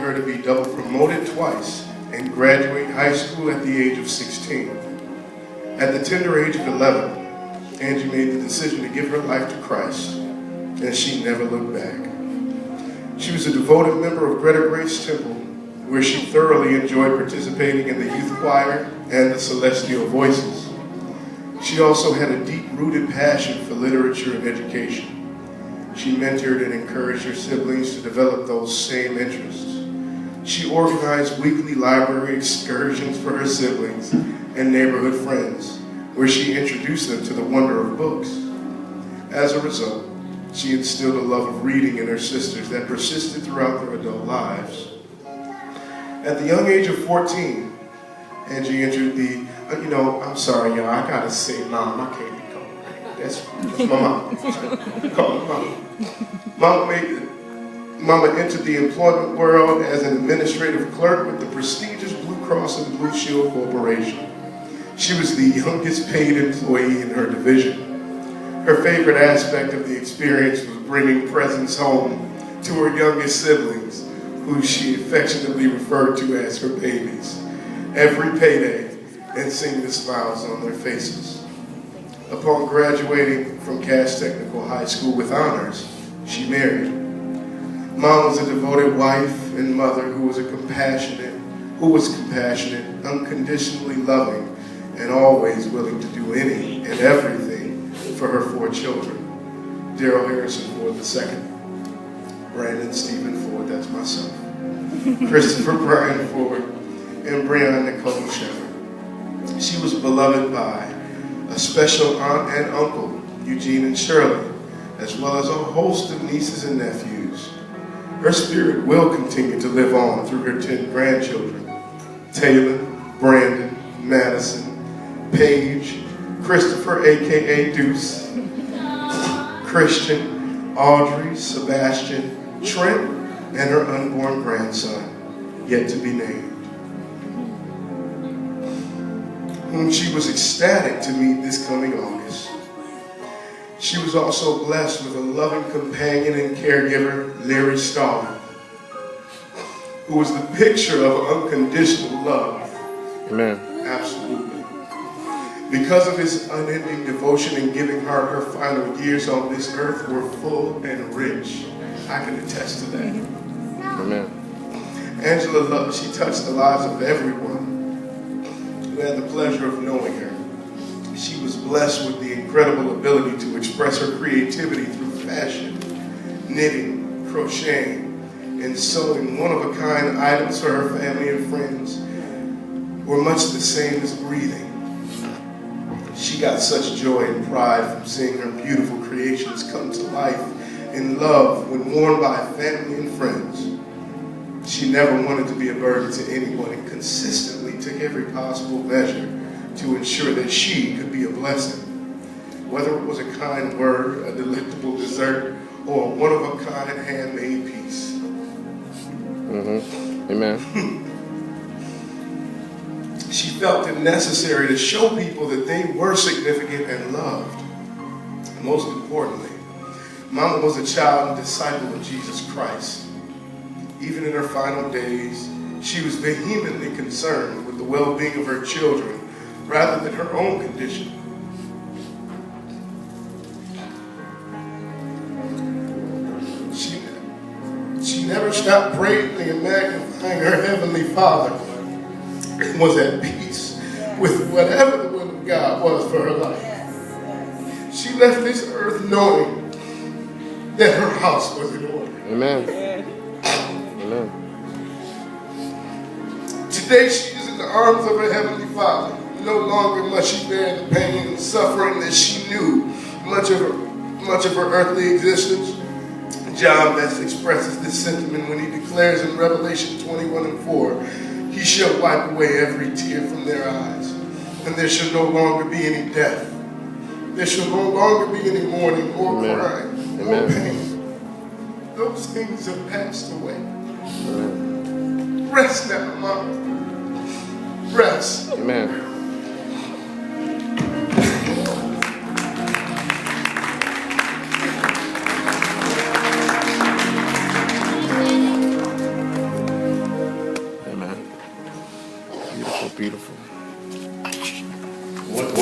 her to be double promoted twice and graduate high school at the age of 16. At the tender age of 11, Angie made the decision to give her life to Christ, and she never looked back. She was a devoted member of Greta Grace Temple, where she thoroughly enjoyed participating in the youth choir and the Celestial Voices. She also had a deep-rooted passion for literature and education. She mentored and encouraged her siblings to develop those same interests. She organized weekly library excursions for her siblings and neighborhood friends, where she introduced them to the wonder of books. As a result, she instilled a love of reading in her sisters that persisted throughout their adult lives. At the young age of 14, Angie entered the, I'm sorry, y'all, I gotta say mom, I can't be called. That's my mom. Call her mom. Mama entered the employment world as an administrative clerk with the prestigious Blue Cross and Blue Shield Corporation. She was the youngest paid employee in her division. Her favorite aspect of the experience was bringing presents home to her youngest siblings, who she affectionately referred to as her babies, every payday, and seeing the smiles on their faces. Upon graduating from Cass Technical High School with honors, she married. Mom was a devoted wife and mother who was compassionate, unconditionally loving, and always willing to do any and everything for her 4 children. Daryl Harrison Ford II, Brandon Stephen Ford, that's myself, Christopher Brian Ford, and Breonna Nicole Shepard. She was beloved by a special aunt and uncle, Eugene and Shirley, as well as a host of nieces and nephews. Her spirit will continue to live on through her 10 grandchildren, Taylor, Brandon, Madison, Paige, Christopher, a.k.a. Deuce, Christian, Audrey, Sebastian, Trent, and her unborn grandson, yet to be named, whom she was ecstatic to meet this coming August. She was also blessed with a loving companion and caregiver, Larry Starr, who was the picture of unconditional love. Amen. Absolutely. Because of his unending devotion in giving her her final years on this earth were full and rich. I can attest to that. Amen. Angela loved, she touched the lives of everyone who had the pleasure of knowing her. She was blessed with the incredible ability to express her creativity through fashion, knitting, crocheting, and sewing one-of-a-kind items for her family and friends were much the same as breathing. She got such joy and pride from seeing her beautiful creations come to life in love when worn by family and friends. She never wanted to be a burden to anyone and consistently took every possible measure to ensure that she could be a blessing. Whether it was a kind word, a delectable dessert, or a one-of-a-kind handmade piece. Amen. She felt it necessary to show people that they were significant and loved. Most importantly, Mama was a child and disciple of Jesus Christ. Even in her final days, she was vehemently concerned with the well-being of her children rather than her own condition. She never stopped praising and magnifying her Heavenly Father and was at peace with whatever the will of God was for her life. She left this earth knowing that her house was in order. Amen. Amen. Today she is in the arms of her Heavenly Father. No longer must she bear the pain and suffering that she knew much of her earthly existence. John best expresses this sentiment when he declares in Revelation 21:4, "He shall wipe away every tear from their eyes, and there shall no longer be any death. There shall no longer be any mourning or crying or pain. Those things have passed away." Amen. Rest now, Mama. Rest. Amen. Beautiful, beautiful. What